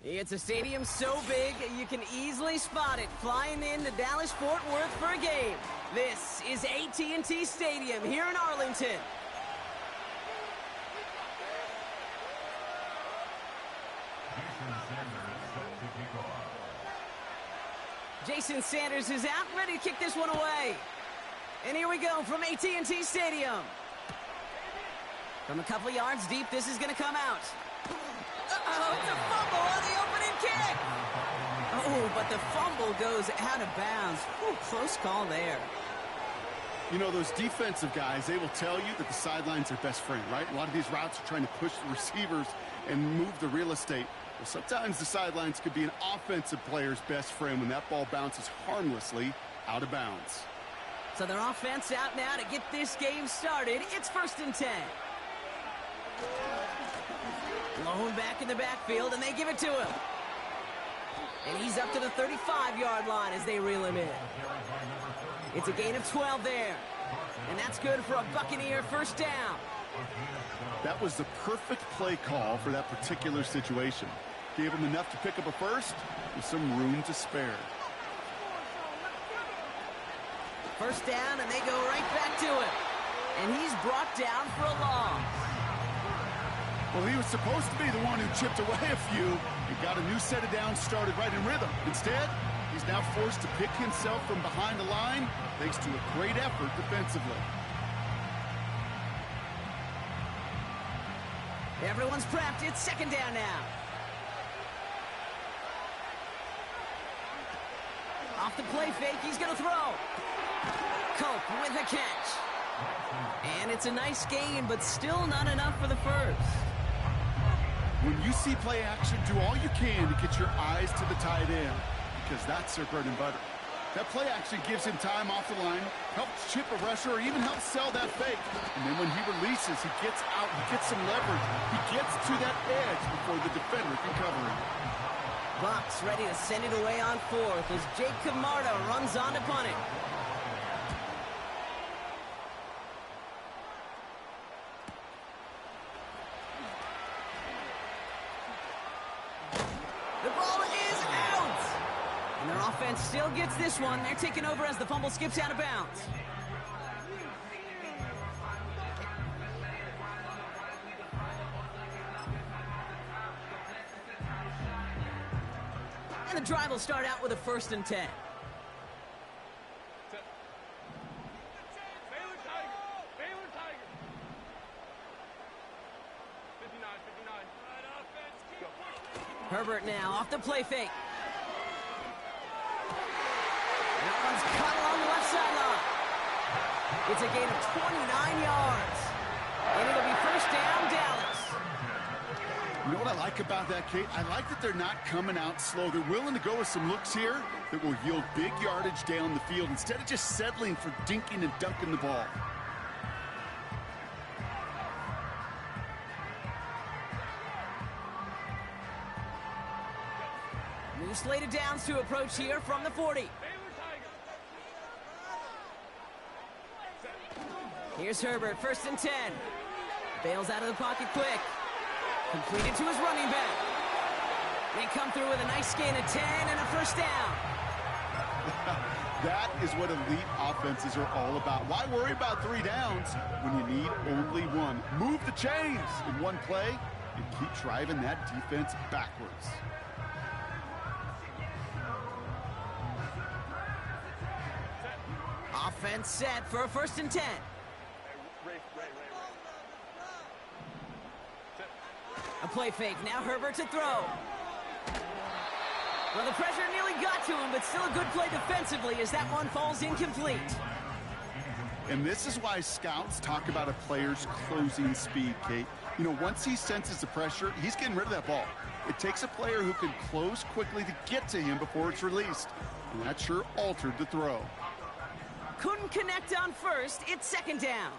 It's a stadium so big you can easily spot it flying into Dallas-Fort Worth for a game. This is AT&T Stadium here in Arlington. Jason Sanders is out, ready to kick this one away. And here we go from AT&T Stadium. From a couple of yards deep, this is going to come out. Uh-oh, it's a fumble on the opening kick. Oh, but the fumble goes out of bounds. Ooh, close call there. You know, those defensive guys, they will tell you that the sideline's their best friend, right? A lot of these routes are trying to push the receivers and move the real estate. Well, sometimes the sidelines could be an offensive player's best friend when that ball bounces harmlessly out of bounds. So their offense out now to get this game started. It's 1st and 10. Blown back in the backfield, and they give it to him. And he's up to the 35-yard line as they reel him in. It's a gain of 12 there. And that's good for a Buccaneer first down. That was the perfect play call for that particular situation. Gave him enough to pick up a first with some room to spare. First down, and they go right back to him. And he's brought down for a loss. Well, he was supposed to be the one who chipped away a few and got a new set of downs started right in rhythm. Instead, he's now forced to pick himself from behind the line thanks to a great effort defensively. Everyone's prepped. It's 2nd down now. Off the play fake, he's going to throw. Cope with a catch. And it's a nice gain, but still not enough for the first. When you see play action, do all you can to get your eyes to the tight end, because that's their bread and butter. That play action gives him time off the line, helps chip a rusher, or even helps sell that fake. And then when he releases, he gets out, he gets some leverage. He gets to that edge before the defender can cover him. Bucs ready to send it away on 4th as Jake Camarda runs on to punt it. The ball is out! And their offense still gets this one. They're taking over as the fumble skips out of bounds. And the drive will start out with a 1st and 10. Herbert now off the play fake. That one's cut along the left sideline. It's a gain of 29 yards. And it'll be first down, Dallas. You know what I like about that, Kate? I like that they're not coming out slow. They're willing to go with some looks here that will yield big yardage down the field instead of just settling for dinking and dunking the ball. New slate of downs to approach here from the 40. Here's Herbert, 1st and 10. Bails out of the pocket quick. Completed to his running back. They come through with a nice gain of 10 and a first down. That is what elite offenses are all about. Why worry about 3 downs when you need only 1? Move the chains in one play and keep driving that defense backwards. Offense set for a 1st and 10. A play fake. Now Herbert to throw. Well, the pressure nearly got to him, but still a good play defensively as that one falls incomplete. And this is why scouts talk about a player's closing speed, Kate. You know, once he senses the pressure, he's getting rid of that ball. It takes a player who can close quickly to get to him before it's released. And that sure altered the throw. Couldn't connect on 1st. It's 2nd down.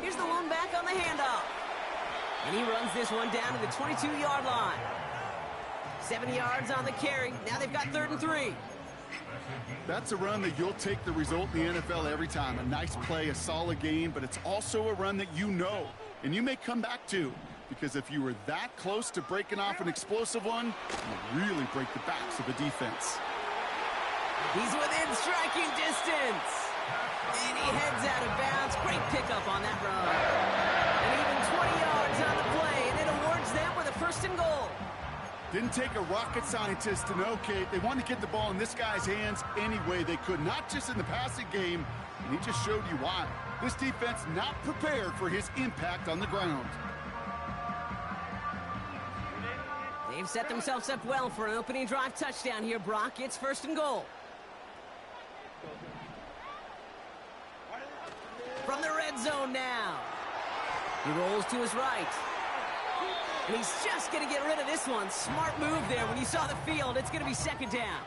Here's the one back on the handoff. And he runs this one down to the 22-yard line. 7 yards on the carry. Now they've got 3rd and 3. That's a run that you'll take the result in the NFL every time. A nice play, a solid game, but it's also a run that you know, and you may come back to. Because if you were that close to breaking off an explosive one, you really break the backs of the defense. He's within striking distance. And he heads out of bounds. Great pickup on that run. And even 20 yards on the play, and it awards them with a 1st and goal. Didn't take a rocket scientist to know, Kate. They wanted to get the ball in this guy's hands any way they could, not just in the passing game, and he just showed you why. This defense not prepared for his impact on the ground. They've set themselves up well for an opening drive touchdown here, Brock. It's 1st and goal. From the red zone now. He rolls to his right. And he's just going to get rid of this one. Smart move there when you saw the field. It's going to be 2nd down.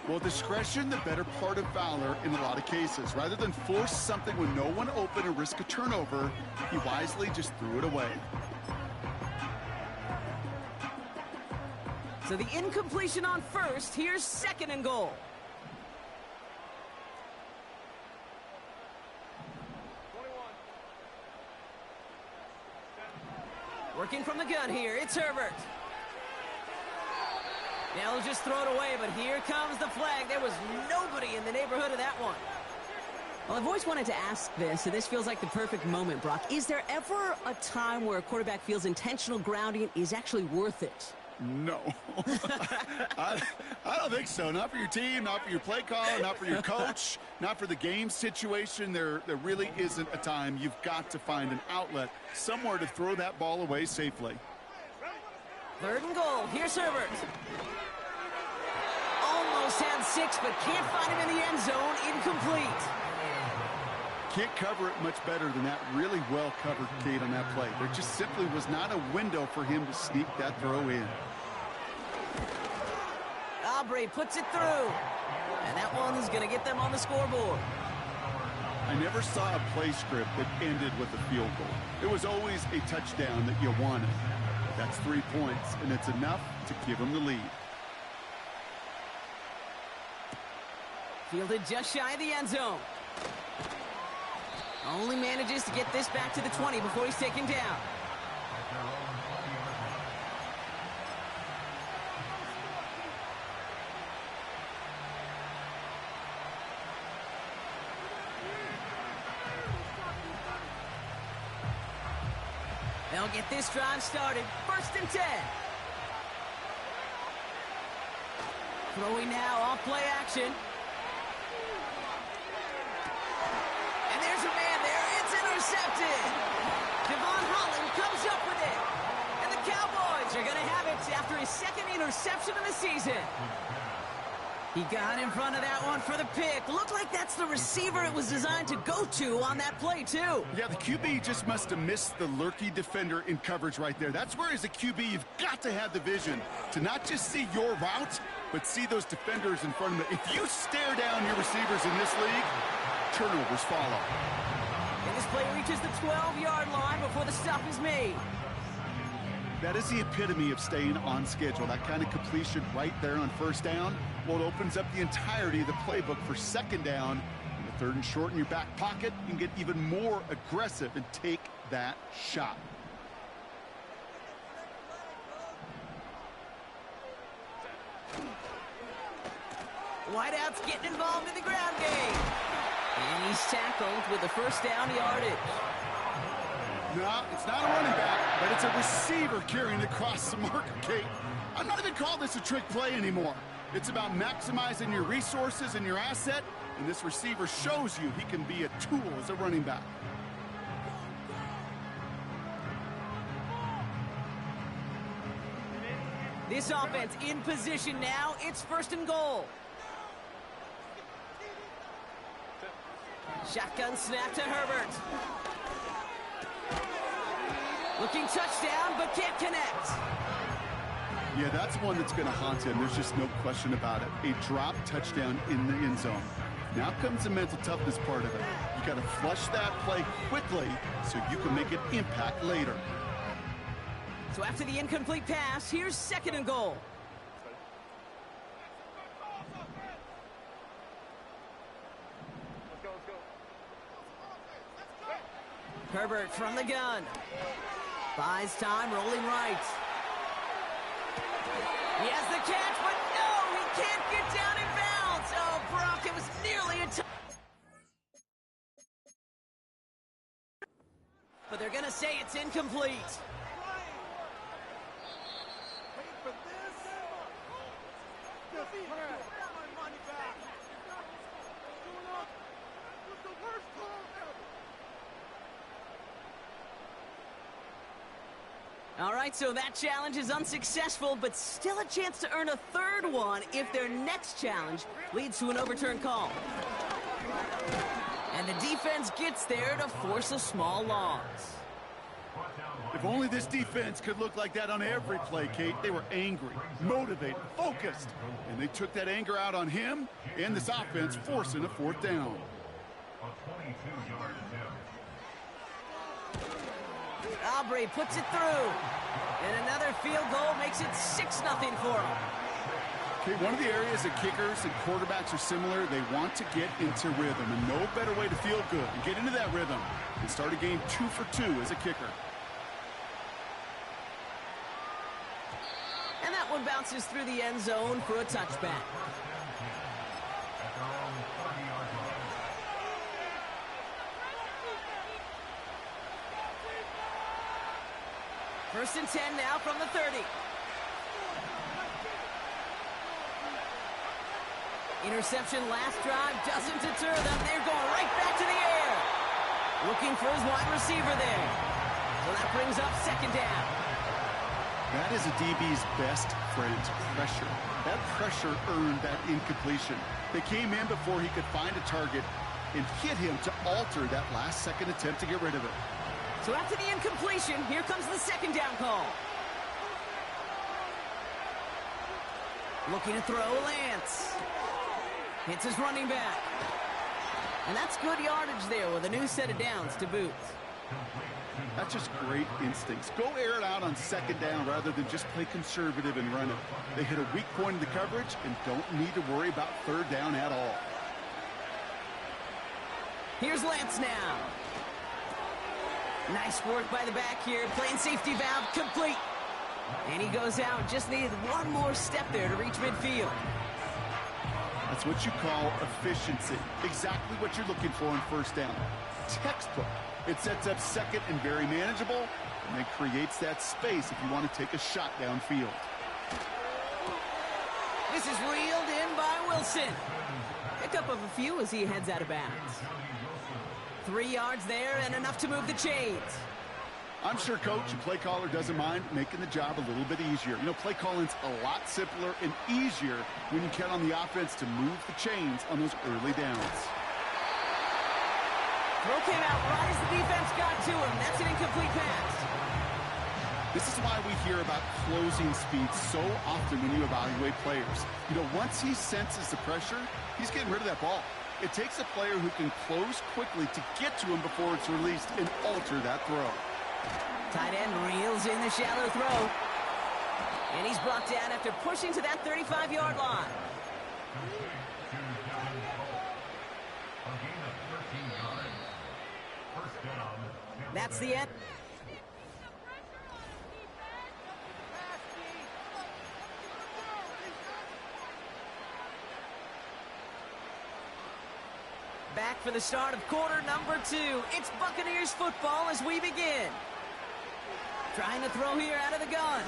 Well, discretion, the better part of valor in a lot of cases. Rather than force something with no one open and risk a turnover, he wisely just threw it away. So the incompletion on 1st. Here's 2nd and goal. Working from the gun here, it's Herbert. Now he'll just throw it away, but here comes the flag. There was nobody in the neighborhood of that one. Well, I've always wanted to ask this, and this feels like the perfect moment, Brock. Is there ever a time where a quarterback feels intentional grounding is actually worth it? No. I don't think so. Not for your team, not for your play caller, not for your coach, not for the game situation. There really isn't a time. You've got to find an outlet, somewhere to throw that ball away safely. 3rd and goal. Here's Herbert. Almost had 6, but can't find him in the end zone. Incomplete. Can't cover it much better than that. Really well covered, Kate, on that play. There just simply was not a window for him to sneak that throw in. Aubrey puts it through. And that one's going to get them on the scoreboard. I never saw a play script that ended with a field goal. It was always a touchdown that you wanted. That's 3 points, and it's enough to give them the lead. Fielded just shy of the end zone. Only manages to get this back to the 20 before he's taken down. They'll get this drive started. 1st and 10. Throwing now off play action. And there's a man there. It's intercepted. Devon Holland comes up with it. And the Cowboys are going to have it after his 2nd interception of the season. He got in front of that one for the pick. Looked like that's the receiver it was designed to go to on that play, too. Yeah, the QB just must have missed the lurky defender in coverage right there. That's where, as a QB, you've got to have the vision to not just see your route, but see those defenders in front of them. If you stare down your receivers in this league, turnovers follow. And this play reaches the 12-yard line before the stop is made. That is the epitome of staying on schedule. That kind of completion right there on 1st down. Well, it opens up the entirety of the playbook for 2nd down. And the 3rd and short in your back pocket, you can get even more aggressive and take that shot. Wideout's getting involved in the ground game. And he's tackled with the 1st down yardage. No, it's not a running back, but it's a receiver carrying across the marker, Kate. I'm not even calling this a trick play anymore. It's about maximizing your resources and your asset, and this receiver shows you he can be a tool as a running back. This offense in position now. It's 1st and goal. Shotgun snap to Herbert. Looking touchdown, but can't connect. Yeah, that's one that's going to haunt him. There's just no question about it. A drop touchdown in the end zone. Now comes the mental toughness part of it. You got to flush that play quickly so you can make an impact later. So after the incomplete pass, here's 2nd and goal. Herbert from the gun. Buys time, rolling right. He has the catch, but no, he can't get down in bounds. Oh, Brock, it was nearly a touchdown. But they're going to say it's incomplete. All right, so that challenge is unsuccessful, but still a chance to earn a third one if their next challenge leads to an overturned call. And the defense gets there to force a small loss. If only this defense could look like that on every play, Kate. They were angry, motivated, focused, and they took that anger out on him and this offense, forcing a fourth down. Aubrey puts it through. And another field goal makes it 6-0 for them. Okay, one of the areas that kickers and quarterbacks are similar, they want to get into rhythm. And no better way to feel good and get into that rhythm and start a game 2 for 2 as a kicker. And that one bounces through the end zone for a touchback. First and 10 now from the 30. Interception last drive doesn't deter them. They're going right back to the air. Looking for his wide receiver there. So that brings up second down. That is a DB's best friend, pressure. That pressure earned that incompletion. They came in before he could find a target and hit him to alter that last-second attempt to get rid of it. So after the incompletion, here comes the second down call. Looking to throw, Lance. Hits his running back. And that's good yardage there with a new set of downs to boot. That's just great instincts. Go air it out on second down rather than just play conservative and run it. They hit a weak point in the coverage and don't need to worry about third down at all. Here's Lance now. Nice work by the back here. Playing safety valve complete. And he goes out. Just needed one more step there to reach midfield. That's what you call efficiency. Exactly what you're looking for on first down. Textbook. It sets up second and very manageable, and it creates that space if you want to take a shot downfield. This is reeled in by Wilson. Pickup of a few as he heads out of bounds. 3 yards there and enough to move the chains. I'm sure coach and play caller doesn't mind making the job a little bit easier. You know, play calling's a lot simpler and easier when you count on the offense to move the chains on those early downs. Throw came out right as the defense got to him. That's an incomplete pass. This is why we hear about closing speed so often when you evaluate players. You know, once he senses the pressure, he's getting rid of that ball. It takes a player who can close quickly to get to him before it's released and alter that throw. Tight end reels in the shallow throw. And he's brought down after pushing to that 35-yard line. That's the end. Back for the start of quarter number 2. It's Buccaneers football as we begin. Trying to throw here out of the gun.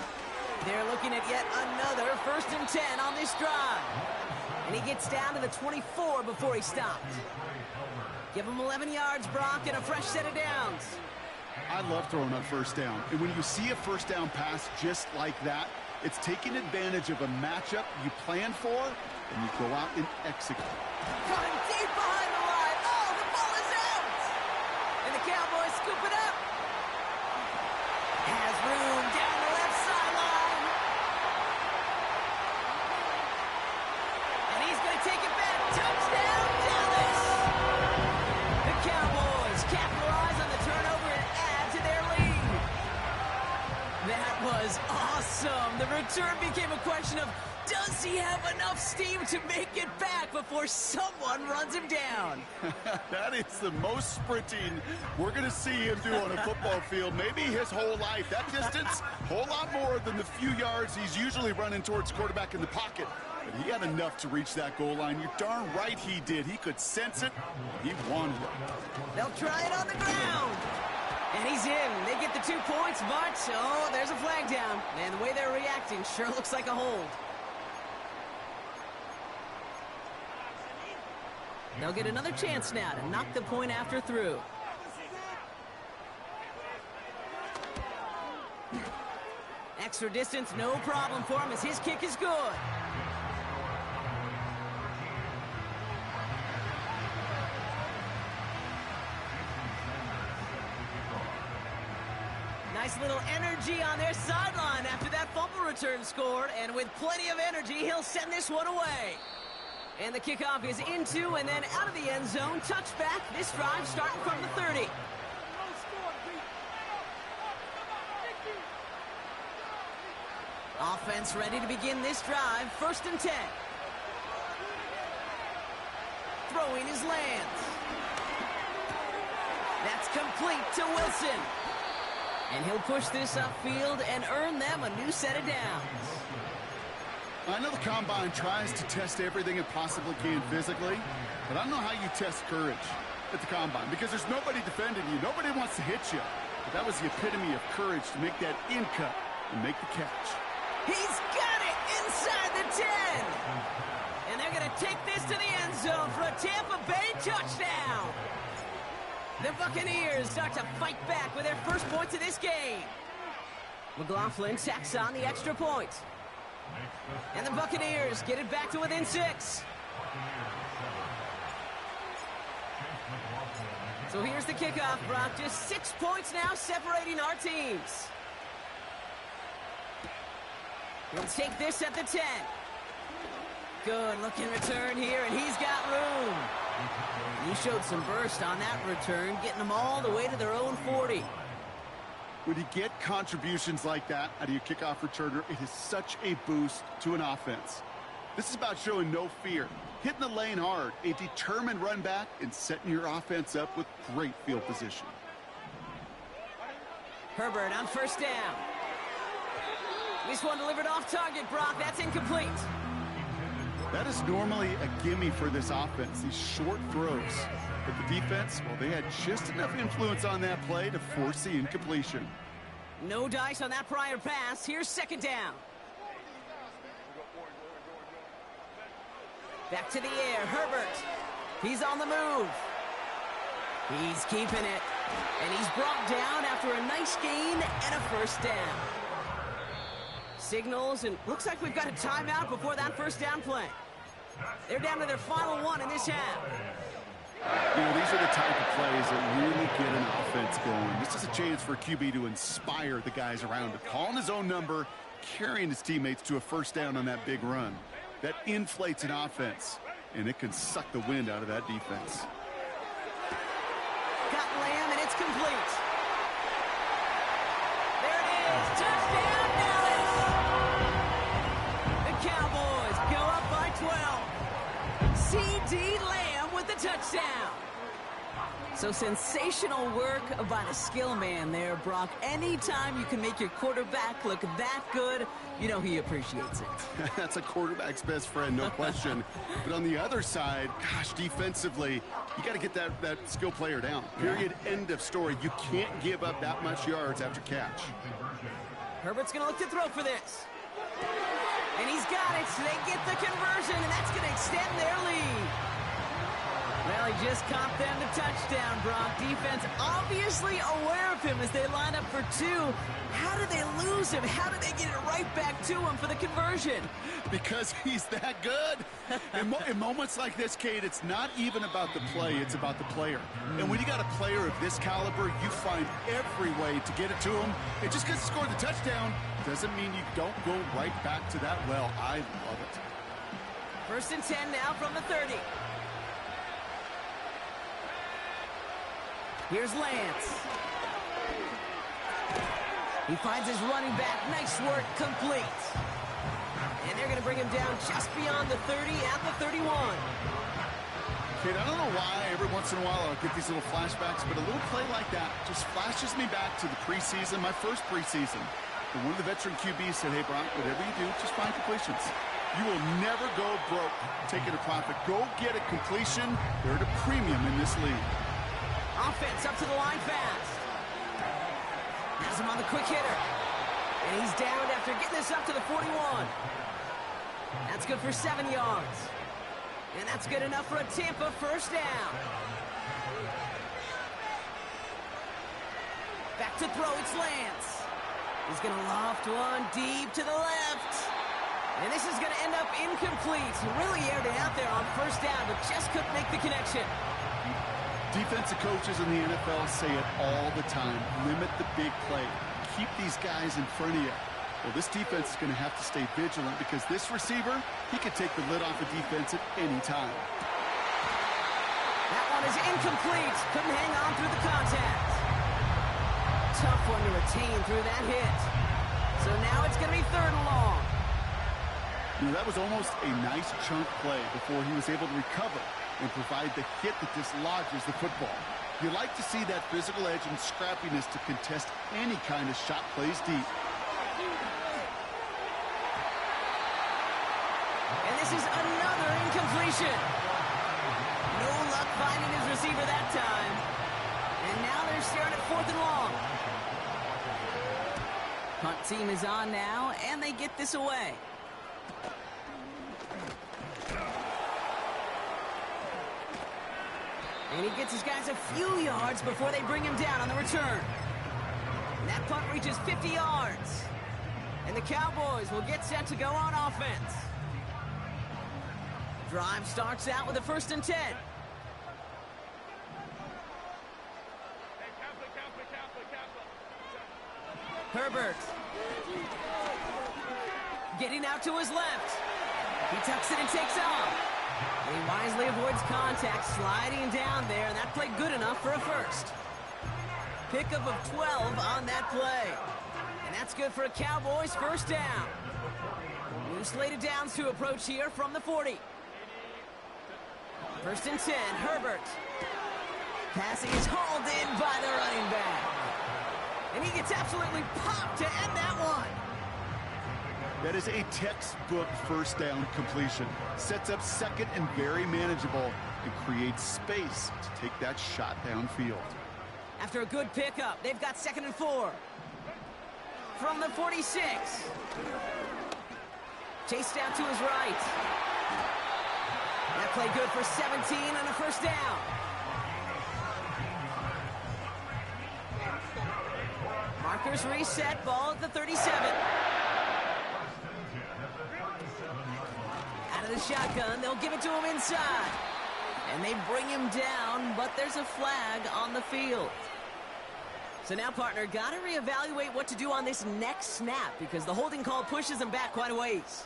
They're looking at yet another 1st and 10 on this drive. And he gets down to the 24 before he stops. Give him 11 yards, Brock, and a fresh set of downs. I love throwing on first down. And when you see a first down pass just like that, it's taking advantage of a matchup you plan for, and you go out and execute. Coming deep behind the line. Oh, the ball is out. And the Cowboys scoop it up. Has room down the left sideline. And he's going to take it back. Touchdown, Dallas. The Cowboys capitalize on the turnover and add to their lead. That was awesome. The return became a question of, does Does he have enough steam to make it back before someone runs him down? That is the most sprinting we're going to see him do on a football field, maybe his whole life. That distance, a whole lot more than the few yards he's usually running towards quarterback in the pocket. But he had enough to reach that goal line. You're darn right he did. He could sense it. He wanted it. They'll try it on the ground. And he's in. They get the 2 points, but, oh, there's a flag down. And the way they're reacting sure looks like a hold. They'll get another chance now to knock the point after through. Extra distance, no problem for him as his kick is good. Nice little energy on their sideline after that fumble return scored, and with plenty of energy, he'll send this one away. And the kickoff is into and then out of the end zone. Touchback. This drive starting from the 30. Offense ready to begin this drive. 1st and 10. Throwing his lands. That's complete to Wilson. And he'll push this upfield and earn them a new set of downs. I know the Combine tries to test everything it possibly can physically, but I don't know how you test courage at the Combine because there's nobody defending you. Nobody wants to hit you. But that was the epitome of courage to make that in cut and make the catch. He's got it inside the 10. And they're going to take this to the end zone for a Tampa Bay touchdown. The Buccaneers start to fight back with their first points of this game. McLaughlin tacks on the extra point. And the Buccaneers get it back to within 6. So here's the kickoff, Brock. Just 6 points now separating our teams. He'll take this at the 10. Good looking return here, and he's got room. He showed some burst on that return, getting them all the way to their own 40. When you get contributions like that out of your kickoff returner, it is such a boost to an offense. This is about showing no fear, hitting the lane hard, a determined run back, and setting your offense up with great field position. Herbert on 1st down. This one delivered off target, Brock. That's incomplete. That is normally a gimme for this offense, these short throws. But the defense, well, they had just enough influence on that play to force the incompletion. No dice on that prior pass. Here's 2nd down. Back to the air. Herbert. He's on the move. He's keeping it. And he's brought down after a nice gain and a 1st down. Signals, and looks like we've got a timeout before that 1st down play. They're down to their final one in this half. You know, these are the type of plays that really get an offense going. This is a chance for QB to inspire the guys around him. Calling his own number, carrying his teammates to a 1st down on that big run. That inflates an offense, and it can suck the wind out of that defense. Got Lamb, and it's complete. There it is. Touchdown, Dallas! The Cowboys go up by 12. C.D. Lamb with the touchdown. So sensational work by the skill man there, Brock. Anytime you can make your quarterback look that good, you know he appreciates it. That's a quarterback's best friend, no question. But on the other side, gosh, defensively, you got to get that skill player down. Period. End of story. You can't give up that much yards after catch. Herbert's going to look to throw for this. And he's got it. So they get the conversion, and that's going to extend their lead. Well, he just caught them the touchdown, Brock. Defense obviously aware of him as they line up for 2. How did they lose him? How did they get it right back to him for the conversion? Because he's that good. In moments like this, Kate, it's not even about the play, it's about the player. And when you got a player of this caliber, you find every way to get it to him. And just because he scored the touchdown doesn't mean you don't go right back to that well. I love it. 1st and 10 now from the 30. Here's Lance. He finds his running back. Nice work, complete. And they're going to bring him down just beyond the 30 at the 31. Kid, I don't know why every once in a while I'll get these little flashbacks, but a little play like that just flashes me back to the preseason, my first preseason. And one of the veteran QBs said, hey, Brock, whatever you do, just find completions. You will never go broke taking a profit. Go get a completion. They're at a premium in this league. Offense up to the line fast. Has him on the quick hitter. And he's down after getting this up to the 41. That's good for 7 yards. And that's good enough for a Tampa first down. Back to throw, it's Lance. He's going to loft one deep to the left. And this is going to end up incomplete. He really aired it out there on first down, but just couldn't make the connection. Defensive coaches in the NFL say it all the time. Limit the big play. Keep these guys in front of you. Well, this defense is going to have to stay vigilant because this receiver, he could take the lid off a defense at any time. That one is incomplete. Couldn't hang on through the contact. Tough one to retain through that hit. So now it's going to be 3rd and long. You know, that was almost a nice chunk play before he was able to recover and provide the hit that dislodges the football. You like to see that physical edge and scrappiness to contest any kind of shot plays deep. And this is another incompletion. No luck finding his receiver that time. And now they're staring at 4th and long. Punt team is on now, and they get this away. And he gets his guys a few yards before they bring him down on the return. And that punt reaches 50 yards. And the Cowboys will get set to go on offense. Drive starts out with a 1st and 10. Herbert. Getting out to his left. He tucks it and takes off. And he wisely avoids contact, sliding down there, and that played good enough for a first. Pickup of 12 on that play. And that's good for a Cowboys first down. New slated downs to approach here from the 40. 1st and 10, Herbert. Passing is hauled in by the running back. And he gets absolutely popped to end that one. That is a textbook first down completion. Sets up 2nd and very manageable and creates space to take that shot downfield. After a good pickup, they've got 2nd and 4. From the 46. Chased out to his right. That play good for 17 and a first down. Markers reset, ball at the 37. Out of the shotgun, they'll give it to him inside. And they bring him down, but there's a flag on the field. So now, partner, got to reevaluate what to do on this next snap because the holding call pushes him back quite a ways.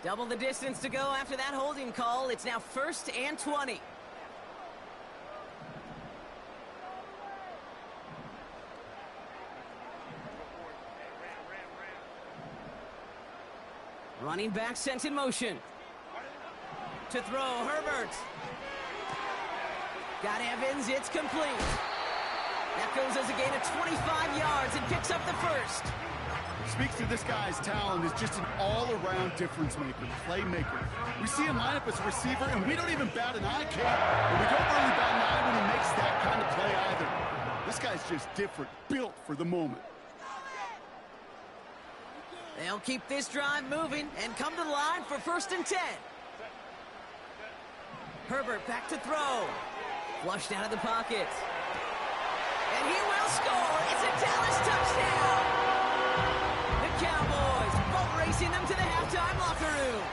Double the distance to go after that holding call. It's now 1st and 20. Running back sent in motion. To throw, Herbert. Got Evans, it's complete. That goes as a gain of 25 yards and picks up the first. Speaks to this guy's talent is just an all-around difference maker, playmaker. We see him line up as a receiver, and we don't even bat an eye, Kate. And we don't really bat an eye when he makes that kind of play either. This guy's just different, built for the moment. They'll keep this drive moving and come to the line for 1st and 10. Herbert back to throw. Flushed out of the pocket. And he will score. It's a Dallas touchdown. The Cowboys boat racing them to the halftime locker room.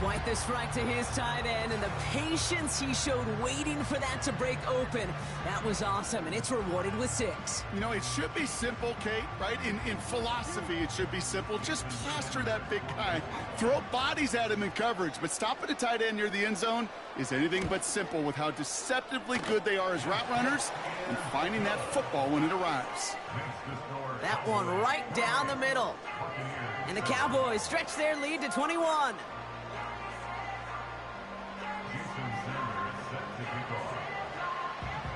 Quite the strike to his tight end, and the patience he showed waiting for that to break open. That was awesome, and it's rewarded with 6. You know, it should be simple, Kate, right? In philosophy, it should be simple. Just plaster that big guy. Throw bodies at him in coverage, but stopping a tight end near the end zone is anything but simple with how deceptively good they are as route runners and finding that football when it arrives. That one right down the middle. And the Cowboys stretch their lead to 21.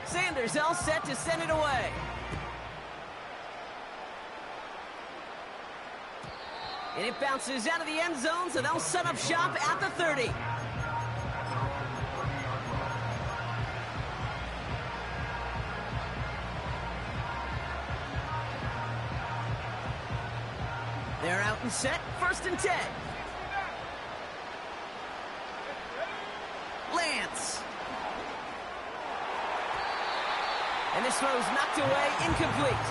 Sanders all set to send it away. And it bounces out of the end zone, so they'll set up shop at the 30. They're out and set, 1st and 10. Lance. And this throw's knocked away, incomplete.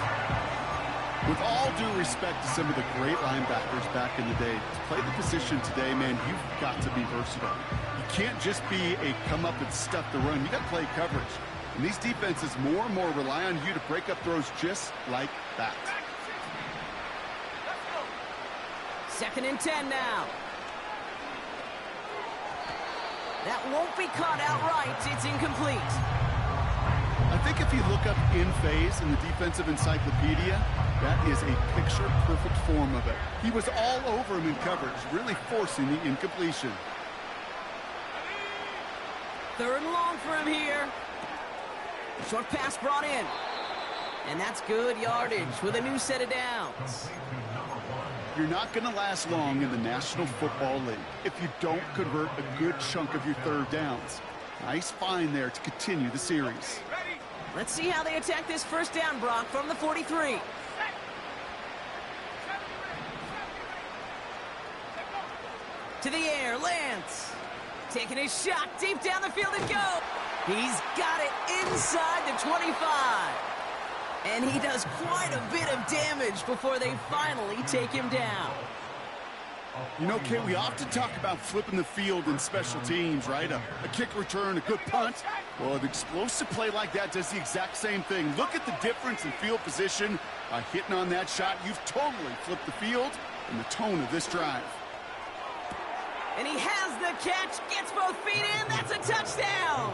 With all due respect to some of the great linebackers back in the day, to play the position today, man, you've got to be versatile. You can't just be a come up and stuff the run. You got to play coverage. And these defenses more and more rely on you to break up throws just like that. 2nd and 10 now. That won't be caught outright. It's incomplete. I think if you look up in phase in the defensive encyclopedia, that is a picture-perfect form of it. He was all over him in coverage, really forcing the incompletion. 3rd and long for him here. Short pass brought in. And that's good yardage with a new set of downs. You're not going to last long in the National Football League if you don't convert a good chunk of your 3rd downs. Nice find there to continue the series. Let's see how they attack this 1st down, Brock, from the 43. To the air, Lance. Taking his shot deep down the field and go. He's got it inside the 25. And he does quite a bit of damage before they finally take him down. You know, Kate, we often talk about flipping the field in special teams, right? A kick return, a good punt. Well, an explosive play like that does the exact same thing. Look at the difference in field position. By hitting on that shot, you've totally flipped the field and the tone of this drive. And he has the catch, gets both feet in. That's a touchdown.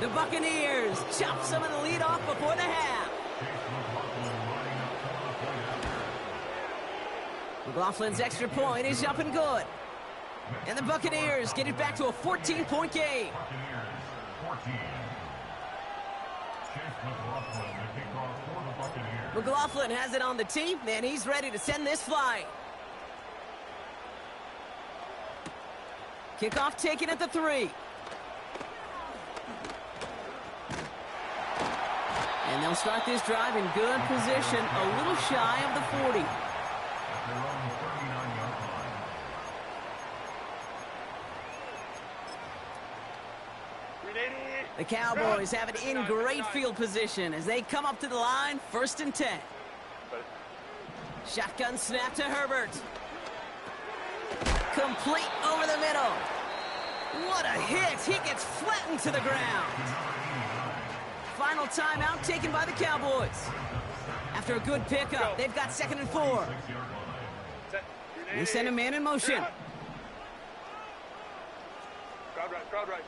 The Buccaneers chop some of the lead off before the half. McLaughlin's extra point is up and good. And the Buccaneers get it back to a 14-point game. McLaughlin has it on the tee, and he's ready to send this flight. Kickoff taken at the 3. And they'll start this drive in good position, a little shy of the 40. The Cowboys have it in great field position as they come up to the line, 1st and 10. Shotgun snap to Herbert. Complete over the middle. What a hit. He gets flattened to the ground. Final timeout taken by the Cowboys. After a good pickup, they've got 2nd and 4. They send a man in motion. Crowd right.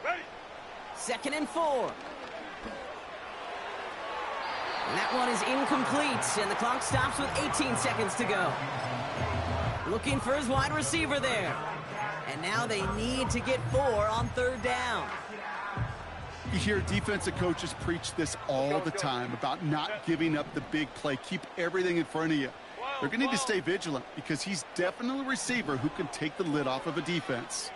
Ready. 2nd and 4. And that one is incomplete, and the clock stops with 18 seconds to go. Looking for his wide receiver there. And now they need to get 4 on 3rd down. You hear defensive coaches preach this all the time about not giving up the big play. Keep everything in front of you. They're going to need to stay vigilant because he's definitely a receiver who can take the lid off of a defense.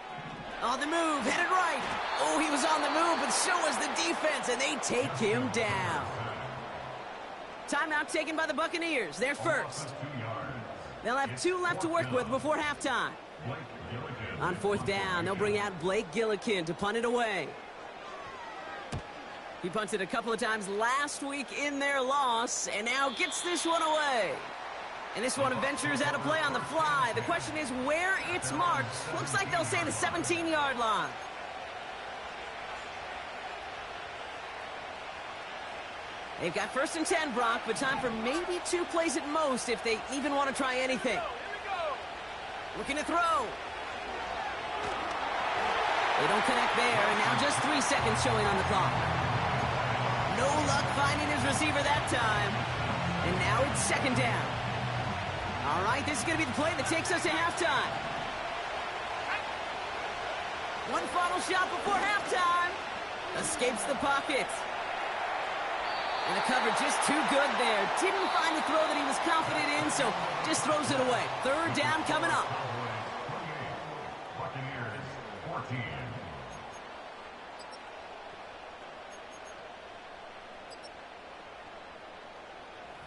On the move, headed right. Oh, he was on the move, but so was the defense, and they take him down. Timeout taken by the Buccaneers. They're first. They'll have 2 left to work with before halftime. On 4th down, they'll bring out Blake Gillikin to punt it away. He punted a couple of times last week in their loss, and now gets this one away. And this one ventures out of play on the fly. The question is where it's marked. Looks like they'll say the 17-yard line. They've got 1st and 10, Brock, but time for maybe 2 plays at most if they even want to try anything. Looking to throw. They don't connect there, and now just 3 seconds showing on the clock. No luck finding his receiver that time. And now it's 2nd down. All right, this is going to be the play that takes us to halftime. One final shot before halftime. Escapes the pocket. And the cover just too good there. Didn't find the throw that he was confident in, so just throws it away. 3rd down coming up.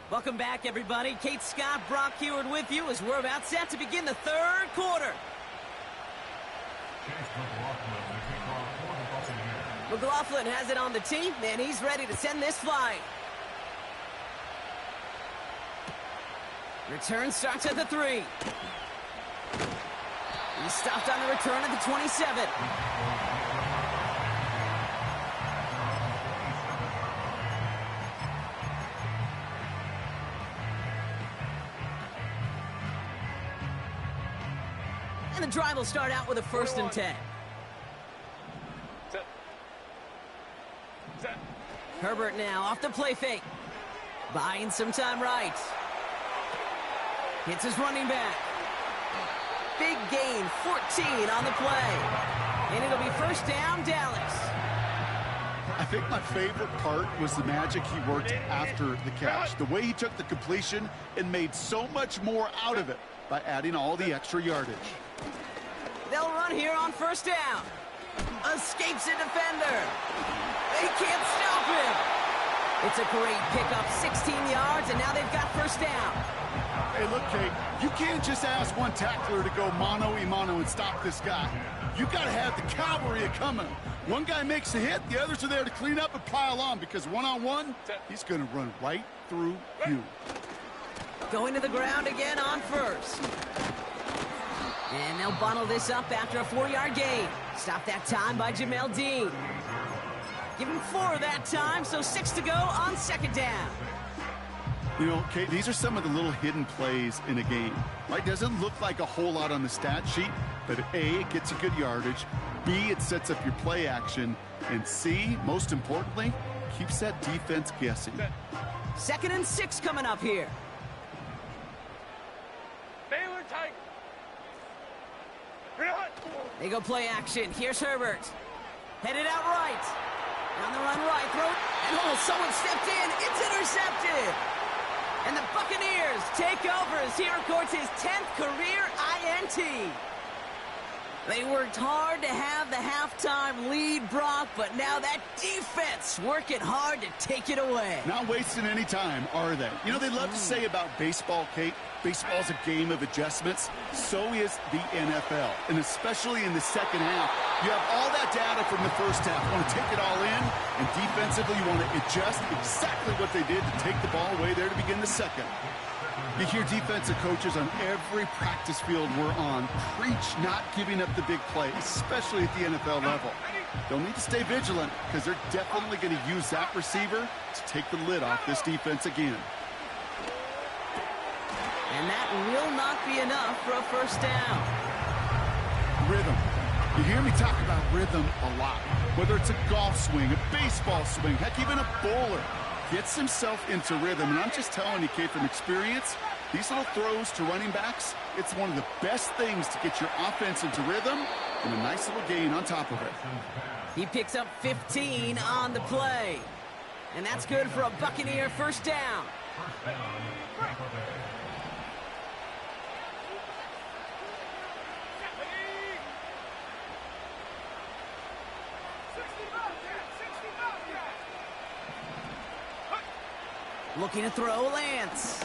Welcome back, everybody. Kate Scott, Brock Heward with you as we're about set to begin the 3rd quarter. McLaughlin has it on the tee, and he's ready to send this flying. Return starts at the 3. He's stopped on the return at the 27. And the drive will start out with a 1st and 10. Herbert now off the play fake. Buying some time right. Hits his running back. Big gain, 14 on the play. And it'll be 1st down, Dallas. I think my favorite part was the magic he worked after the catch. The way he took the completion and made so much more out of it by adding all the extra yardage. They'll run here on 1st down. Escapes a defender. They can't stop him. It's a great pickup, 16 yards, and now they've got 1st down. Hey, look, Kate, you can't just ask one tackler to go mano-a-mano and stop this guy. You got to have the cavalry coming. One guy makes a hit, the others are there to clean up and pile on, because one-on-one, he's going to run right through you. Going to the ground again on 1st. And they'll bundle this up after a 4-yard gain. Stop that time by Jamel Dean. Give him 4 that time, so 6 to go on 2nd down. You know, Kate, these are some of the little hidden plays in a game. Right? Doesn't look like a whole lot on the stat sheet, but A, it gets you good yardage. B, it sets up your play action. And C, most importantly, keeps that defense guessing. 2nd and 6 coming up here. Baylor Tiger. They go play action. Here's Herbert. Headed out right. On the run right. Throw. And someone stepped in. It's intercepted. And the Buccaneers take over as he records his 10th career INT. They worked hard to have the halftime lead, Brock, but now that defense working hard to take it away. Not wasting any time, are they? You know, they love to say about baseball, Kate, baseball's a game of adjustments. So is the NFL, and especially in the second half. You have all that data from the first half. You want to take it all in, and defensively you want to adjust exactly what they did to take the ball away there to begin the second. You hear defensive coaches on every practice field we're on preach not giving up the big play, especially at the NFL level. They'll need to stay vigilant because they're definitely going to use that receiver to take the lid off this defense again. And that will not be enough for a 1st down. Rhythm. You hear me talk about rhythm a lot. Whether it's a golf swing, a baseball swing, heck, even a bowler. Gets himself into rhythm, and I'm just telling you, Kate, from experience, these little throws to running backs, it's one of the best things to get your offense into rhythm and a nice little gain on top of it. He picks up 15 on the play, and that's good for a Buccaneer 1st down. Looking to throw, Lance.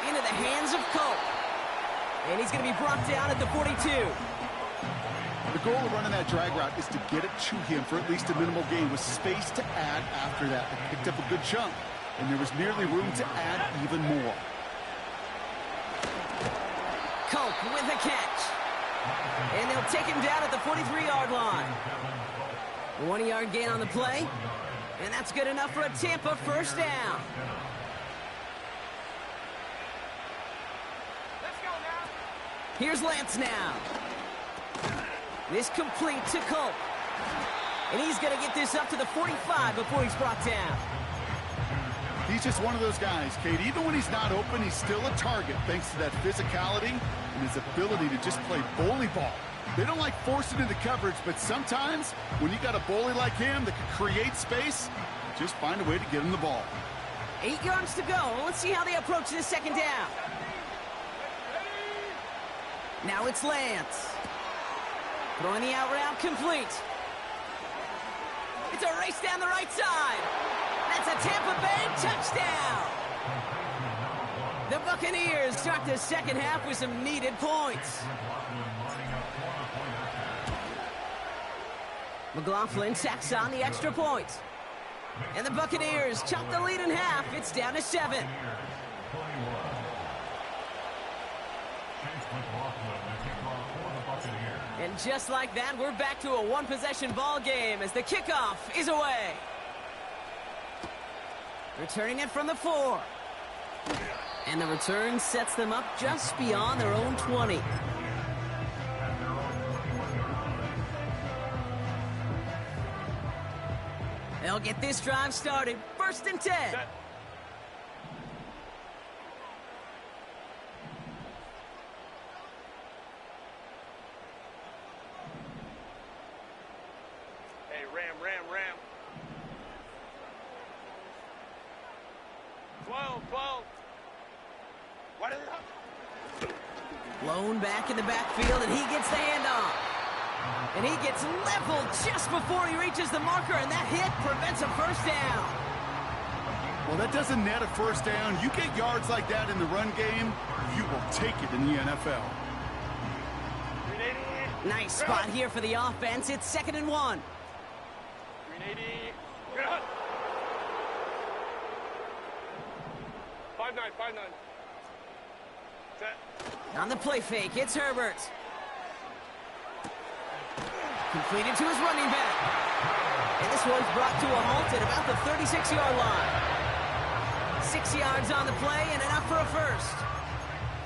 Into the hands of Cope. And he's going to be brought down at the 42. The goal of running that drag route is to get it to him for at least a minimal gain with space to add after that. They picked up a good chunk, and there was nearly room to add even more. Coke with a catch. And they'll take him down at the 43-yard line. 1-yard gain on the play. And that's good enough for a Tampa first down. Let's go now. Here's Lance now. This complete to Coke. And he's going to get this up to the 45 before he's brought down. He's just one of those guys, Kate. Even when he's not open, he's still a target thanks to that physicality and his ability to just play bully ball. They don't like forcing into coverage, but sometimes when you got a bully like him that can create space, just find a way to get him the ball. 8 yards to go. Let's see how they approach this second down. Now it's Lance. Throwing the out route complete. It's a race down the right side. That's a Tampa Bay touchdown. The Buccaneers start the second half with some needed points. McLaughlin tacks on the extra point. And the Buccaneers chop the lead in half. It's down to 7. And just like that, we're back to a one-possession ball game as the kickoff is away. Returning it from the 4. And the return sets them up just beyond their own 20. They'll get this drive started. 1st and 10. Set. Hey, Ram. 12. What is it? Blown back in the backfield, and he gets the handoff. And he gets leveled just before he reaches the marker, and that hit prevents a first down. Well, that doesn't net a first down. You get yards like that in the run game, you will take it in the NFL. 380. Nice spot here for the offense. It's 2nd and 1. 380. Good. 5-9. Set. On the play fake, it's Herbert. Completed to his running back. And this one's brought to a halt at about the 36-yard line. 6 yards on the play and enough for a first.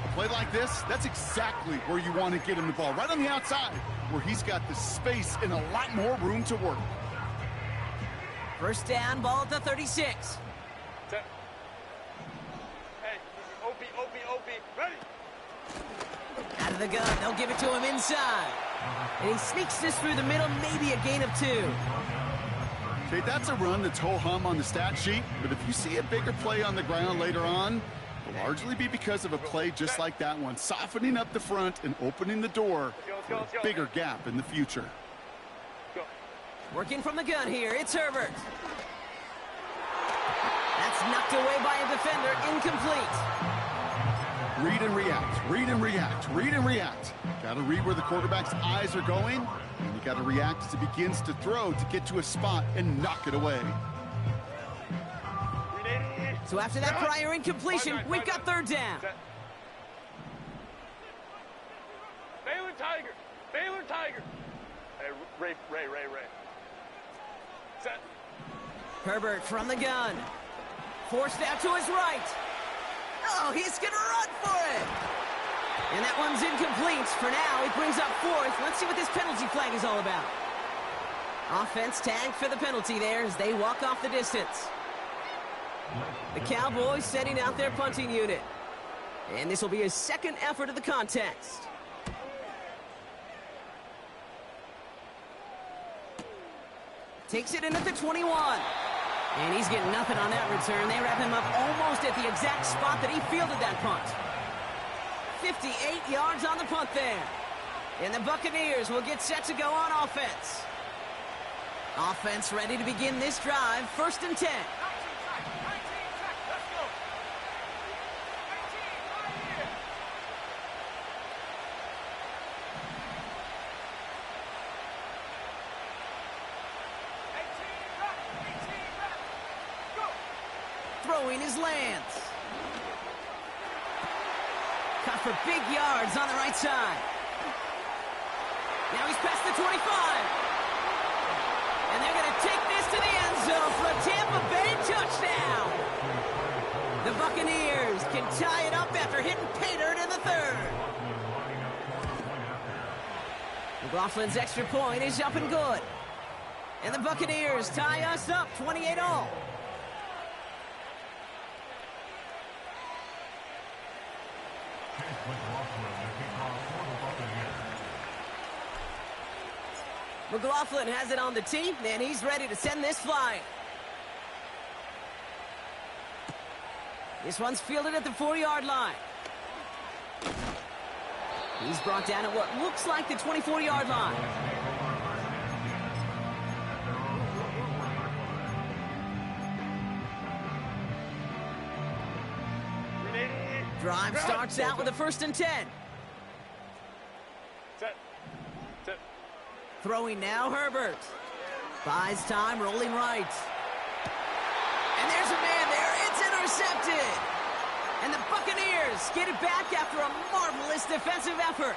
A play like this, that's exactly where you want to get him the ball. Right on the outside, where he's got the space and a lot more room to work. First down, ball at the 36. Set. Hey, OP. Ready. Out of the gun, they'll give it to him inside. And he sneaks this through the middle, maybe a gain of 2. Okay, that's a run that's ho-hum on the stat sheet, but if you see a bigger play on the ground later on, it'll largely be because of a play just like that one, softening up the front and opening the door for a bigger gap in the future. Go. Working from the gun here, it's Herbert. That's knocked away by a defender, incomplete. Read and react. Got to read where the quarterback's eyes are going, and you got to react as he begins to throw to get to a spot and knock it away. 380. So after that prior incompletion, we've got 3rd down. Set. Baylor Tiger. Hey, Ray. Set. Herbert from the gun. Forced out to his right. Oh, he's going to run for it. And that one's incomplete. For now, he brings up 4th. Let's see what this penalty flag is all about. Offense tagged for the penalty there as they walk off the distance. The Cowboys setting out their punting unit. And this will be his 2nd effort of the contest. Takes it in at the 21. And he's getting nothing on that return. They wrap him up almost at the exact spot that he fielded that punt. 58 yards on the punt there. And the Buccaneers will get set to go on offense. Offense ready to begin this drive. 1st and 10. Throwing his Lance. for big yards on the right side. Now he's past the 25. And they're going to take this to the end zone for a Tampa Bay touchdown. The Buccaneers can tie it up after hitting pay dirt in the third. McLaughlin's extra point is up and good. And the Buccaneers tie us up 28-all. McLaughlin has it on the tee, and he's ready to send this flying. This one's fielded at the 4-yard line. He's brought down at what looks like the 24-yard line. Drive starts out with a 1st and 10. Set. Set. Throwing now, Herbert. Buys time, rolling right. And there's a man there. It's intercepted. And the Buccaneers get it back after a marvelous defensive effort.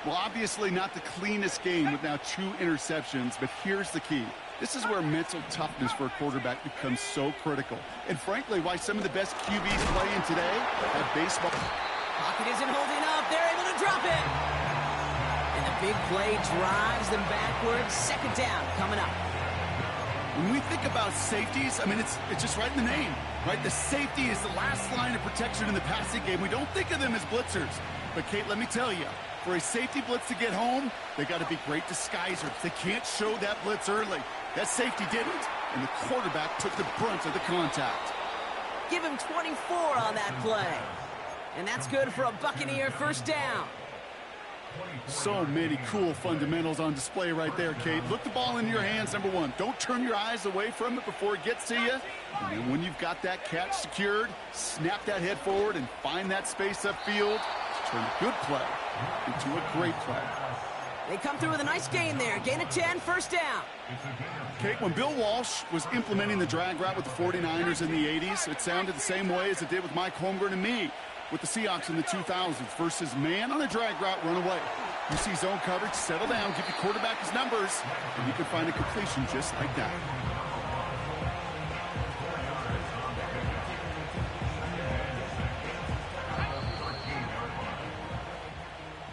Well, obviously not the cleanest game with now 2 interceptions, but here's the key. This is where mental toughness for a quarterback becomes so critical. And frankly, why some of the best QBs playing today have baseball. Pocket isn't holding up. They're able to drop it. And the big play drives them backwards. 2nd down coming up. When we think about safeties, I mean, it's just right in the name, right? The safety is the last line of protection in the passing game. We don't think of them as blitzers. But, Kate, let me tell you, for a safety blitz to get home, they got to be great disguisers. They can't show that blitz early. That safety didn't, and the quarterback took the brunt of the contact. Give him 24 on that play. And that's good for a Buccaneer 1st down. So many cool fundamentals on display right there, Kate. Look the ball into your hands, number 1. Don't turn your eyes away from it before it gets to you. And then when you've got that catch secured, snap that head forward and find that space upfield to turn a good play into a great play. They come through with a nice gain there. Gain of 10, 1st down. Kate, when Bill Walsh was implementing the drag route with the 49ers in the 80s, it sounded the same way as it did with Mike Holmgren and me with the Seahawks in the 2000s versus man on a drag route, run away. You see zone coverage, settle down, give your quarterback his numbers, and you can find a completion just like that.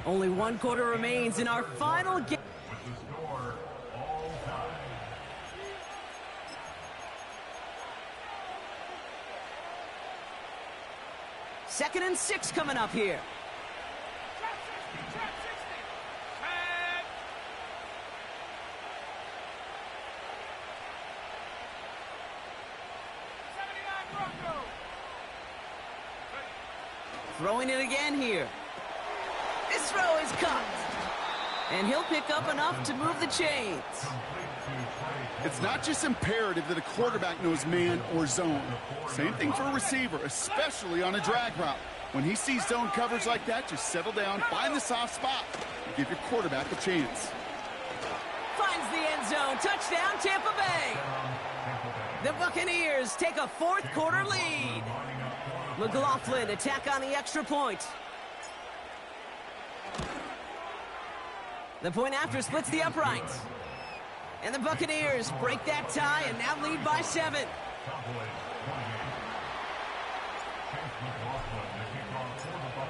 Only 1 quarter remains in our final game. Second and 6 coming up here. Throwing it again here. This throw is caught. And he'll pick up enough to move the chains. It's not just imperative that a quarterback knows man or zone. Same thing for a receiver, especially on a drag route. When he sees zone coverage like that, just settle down, find the soft spot, and give your quarterback a chance. Finds the end zone. Touchdown, Tampa Bay. The Buccaneers take a 4th quarter lead. McLaughlin attack on the extra point. The point after splits the uprights. And the Buccaneers break that tie and now lead by 7.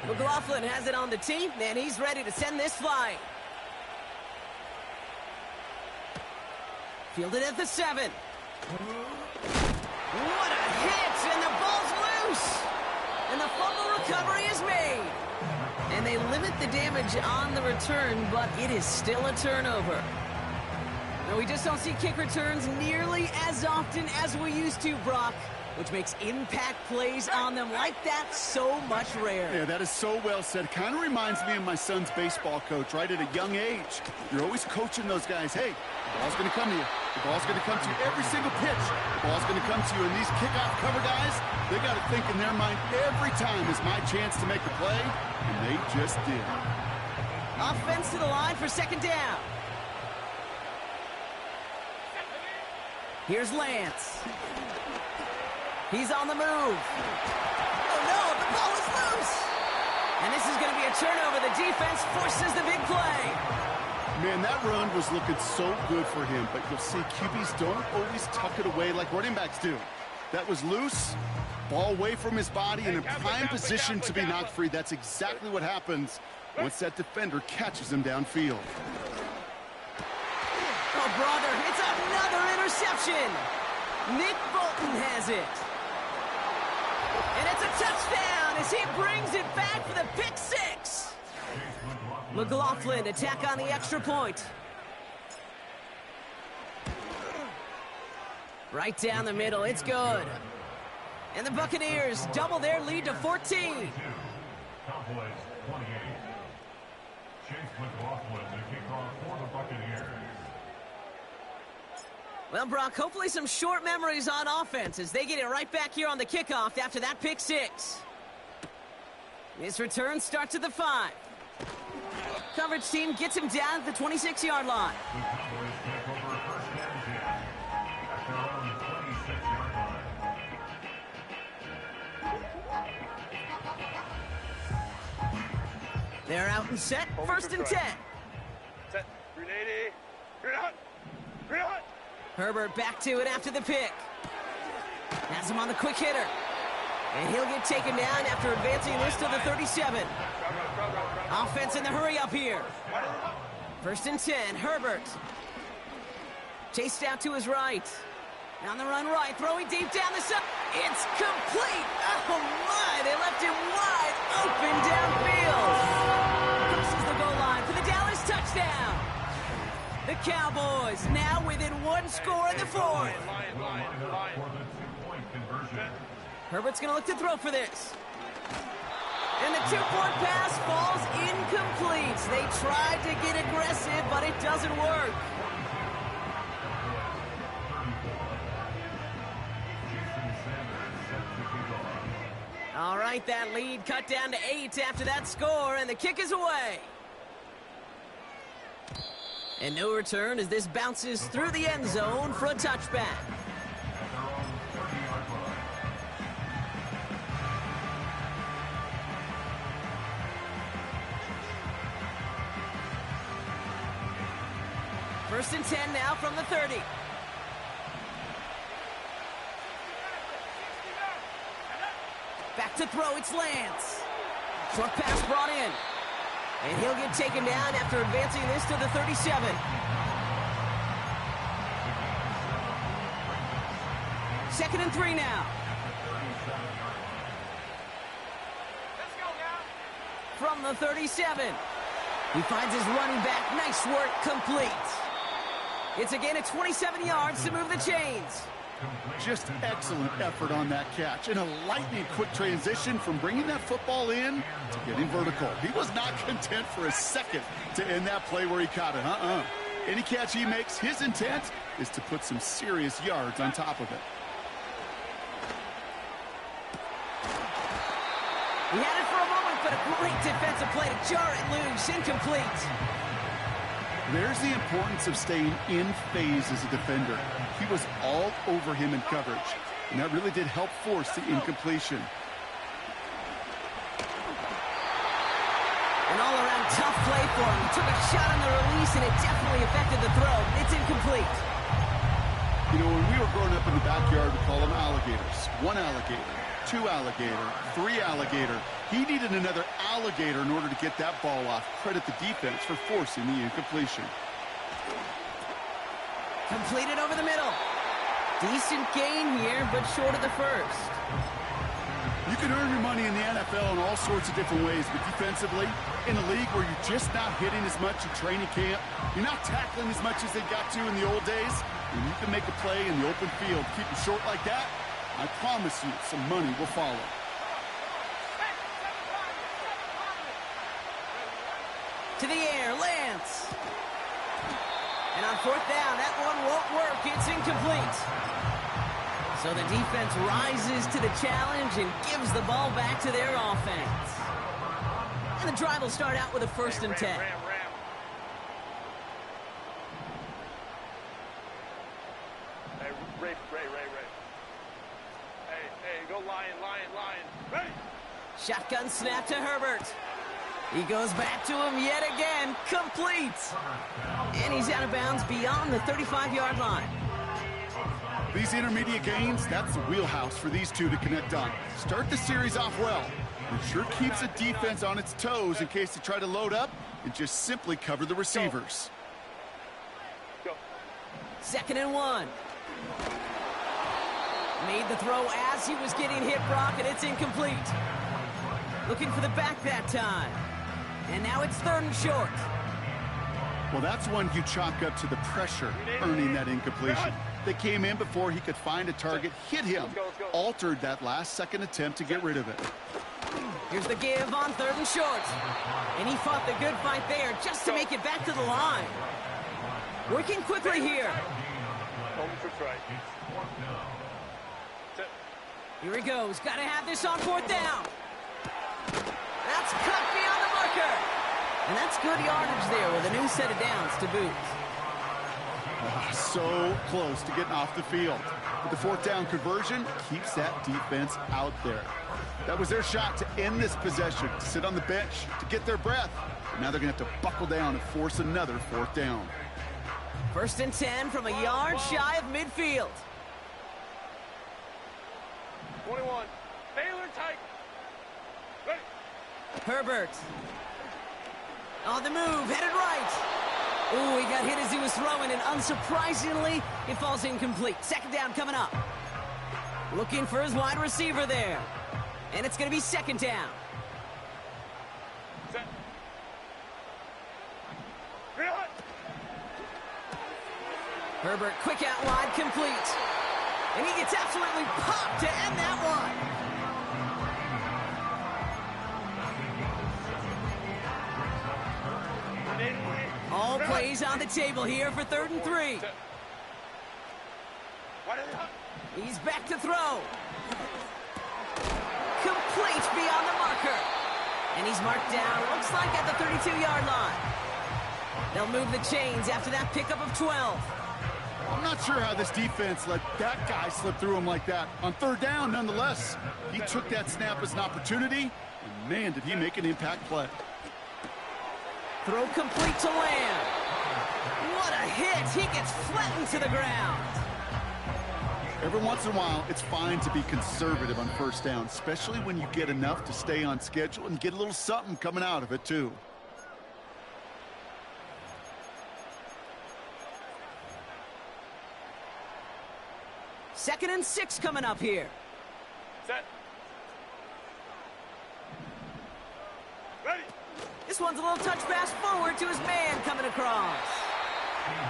McLaughlin has it on the tee, and he's ready to send this flying. Fielded at the 7. What a hit, and the ball's loose. And the fumble recovery is made. And they limit the damage on the return, but it is still a turnover. Now, we just don't see kick returns nearly as often as we used to, Brock, which makes impact plays on them like that so much rarer. Yeah, that is so well said. It kind of reminds me of my son's baseball coach, right? At a young age, you're always coaching those guys. Hey, the ball's going to come to you. The ball's going to come to you every single pitch. The ball's going to come to you. And these kickoff cover guys, they got to think in their mind every time is my chance to make a play, and they just did. Offense to the line for 2nd down. Here's Lance. He's on the move. Oh, no, the ball is loose. turnover. The defense forces the big play. Man, that run was looking so good for him, but you'll see QBs don't always tuck it away like running backs do. That was loose, ball away from his body, and in prime position to be knocked free. That's exactly what happens once that defender catches him downfield. Oh, brother, it's another interception. Nick Bolton has it. And it's a touchdown as he brings it back for the pick six. McLaughlin to tack on the extra point. Right down the middle, it's good. And the Buccaneers double their lead to 14. Cowboys 28. Chase McLaughlin, the kickoff for the Buccaneers. Well, Brock, hopefully some short memories on offense as they get it right back here on the kickoff after that pick six. This return starts at the 5. Coverage team gets him down at the 26-yard line. The Cowboys take over first and 10 at their own 26-yard line. They're out and set, first and 10. Set. Green 80. Green hot. Green hot. Herbert back to it after the pick. Has him on the quick hitter. And he'll get taken down after advancing this to the 37. Offense in the hurry up here. First and 10, Herbert. Chased out to his right. On the run right, throwing deep down the side. It's complete. Oh my, they left him wide open downfield. Crosses the goal line for the Dallas touchdown. The Cowboys now within one score in the fourth. Herbert's going to look to throw for this. And the two-point pass falls incomplete. They tried to get aggressive, but it doesn't work. All right, that lead cut down to 8 after that score, and the kick is away. And no return as this bounces through the end zone for a touchback. First and 10 now from the 30. Back to throw, it's Lance. Short pass brought in. And he'll get taken down after advancing this to the 37. Second and 3 now. From the 37. He finds his running back. Nice work, complete. It's again at 27 yards to move the chains. Just excellent effort on that catch. And a lightning quick transition from bringing that football in to getting vertical. He was not content for a second to end that play where he caught it. Any catch he makes, his intent is to put some serious yards on top of it. He had it for a moment, but a great defensive play to jar it loose. Incomplete. There's the importance of staying in phase as a defender. He was all over him in coverage, and that really did help force the incompletion. An all-around tough play for him. He took a shot on the release, and it definitely affected the throw. It's incomplete. You know, when we were growing up in the backyard, we call them alligators. 1 alligator, 2 alligator, 3 alligator. He needed another alligator in order to get that ball off. Credit the defense for forcing the incompletion. Completed over the middle. Decent gain here, but short of the first. You can earn your money in the NFL in all sorts of different ways, but defensively, in a league where you're just not hitting as much in training camp, you're not tackling as much as they got to in the old days, and you can make a play in the open field, keep it short like that, I promise you some money will follow. To the air, Lance. And on fourth down, that one won't work. It's incomplete. So the defense rises to the challenge and gives the ball back to their offense. And the drive will start out with a first and 10. Ram. Hey, Ray. Hey, go lion. Ready? Shotgun snap to Herbert. He goes back to him yet again. Complete. And he's out of bounds beyond the 35-yard line. These intermediate gains, that's the wheelhouse for these two to connect on. Start the series off well. It sure keeps the defense on its toes in case they try to load up and just simply cover the receivers. Go. 2nd and 1. Made the throw as he was getting hit, Brock, and it's incomplete. Looking for the back that time. And now it's 3rd and short. Well, that's one you chalk up to the pressure earning that incompletion. They came in before he could find a target, hit him, altered that last-second attempt to get rid of it. Here's the give on 3rd and short. And he fought the good fight there just to make it back to the line. Working quickly here. Home for try. Here he goes. Got to have this on 4th down. That's cut beyond the marker. And that's good yardage there with a new set of downs to boot. So close to getting off the field. But the 4th down conversion keeps that defense out there. That was their shot to end this possession, to sit on the bench, to get their breath. But now they're going to have to buckle down and force another 4th down. 1st and 10 from a yard shy of midfield. 21. Baylor tight. Ready. Herbert. On the move, headed right. Ooh, he got hit as he was throwing, and unsurprisingly, it falls incomplete. 2nd down coming up. Looking for his wide receiver there. And it's going to be 2nd down. Set. Real hot. Herbert, quick out wide, complete. And he gets absolutely popped to end that one. All plays on the table here for 3rd and 3. He's back to throw. Complete beyond the marker. And he's marked down, looks like at the 32-yard line. They'll move the chains after that pickup of 12. I'm not sure how this defense let that guy slip through him like that. On 3rd down, nonetheless, he took that snap as an opportunity, and man, did he make an impact play. Throw complete to Lamb. What a hit. He gets flattened to the ground. Every once in a while, it's fine to be conservative on 1st down, especially when you get enough to stay on schedule and get a little something coming out of it, too. Second and 6 coming up here. Set. Ready. This one's a little touch pass forward to his man coming across.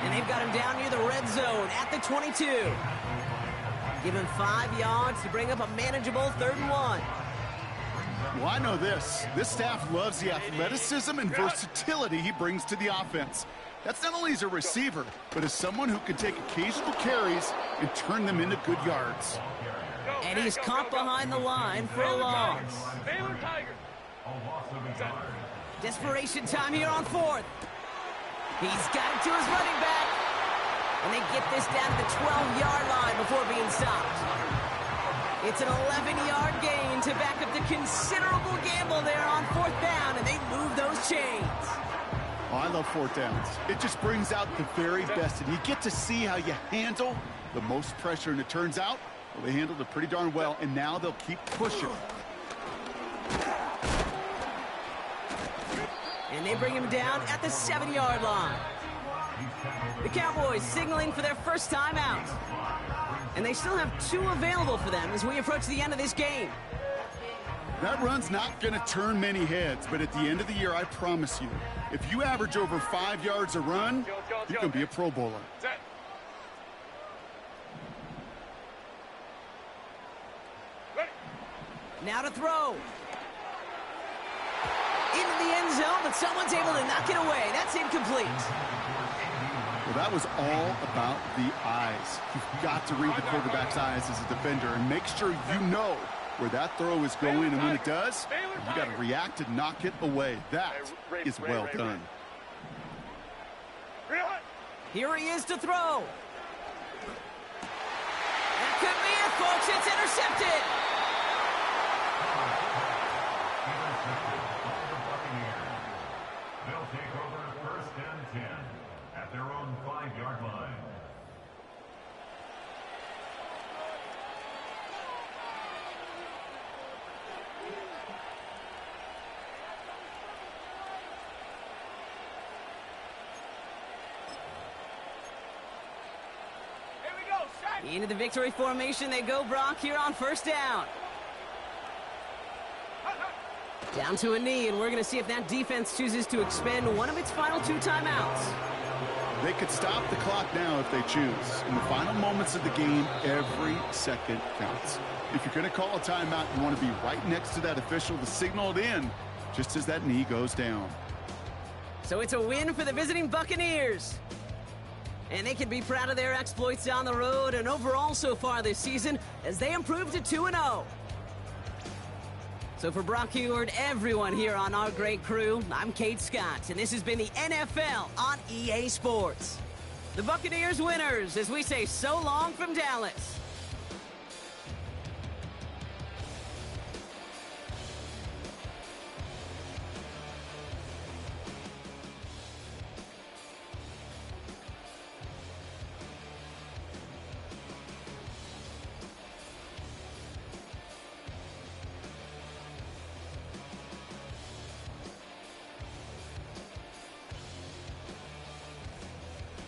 And they've got him down near the red zone at the 22. Give him 5 yards to bring up a manageable 3rd and 1. Well, I know this. This staff loves the athleticism and versatility he brings to the offense. That's not only as a receiver, but as someone who can take occasional carries and turn them into good yards. And he's caught behind the line for a loss. Baylor Tiger. Desperation time here on 4th. He's got it to his running back. And they get this down to the 12-yard line before being stopped. It's an 11-yard gain to back up the considerable gamble there on 4th down, and they move those chains. Oh, I love 4th downs. It just brings out the very best, and you get to see how you handle the most pressure, and it turns out, well, they handled it pretty darn well, and now they'll keep pushing. And they bring him down at the 7-yard line. The Cowboys signaling for their first time out. And they still have 2 available for them as we approach the end of this game. That run's not going to turn many heads, but at the end of the year, I promise you, if you average over 5 yards a run, you can be a Pro Bowler. Set. Ready. Now to throw. Into the end zone, but someone's able to knock it away. That's incomplete. Well, that was all about the eyes. You've got to read the quarterback's eyes as a defender and make sure you know where that throw is going, and when it does, you got to react and knock it away. That is well done. Here he is to throw. That could be it, folks. It's intercepted. Into the victory formation they go, Brock, here on first down. Down to a knee, and we're going to see if that defense chooses to expend one of its final 2 timeouts. They could stop the clock now if they choose. In the final moments of the game, every second counts. If you're going to call a timeout, you want to be right next to that official to signal it in just as that knee goes down. So it's a win for the visiting Buccaneers. And they can be proud of their exploits down the road and overall so far this season as they improve to 2-0. So for Brock Huard, everyone here on our great crew, I'm Kate Scott, and this has been the NFL on EA Sports. The Buccaneers winners as we say so long from Dallas.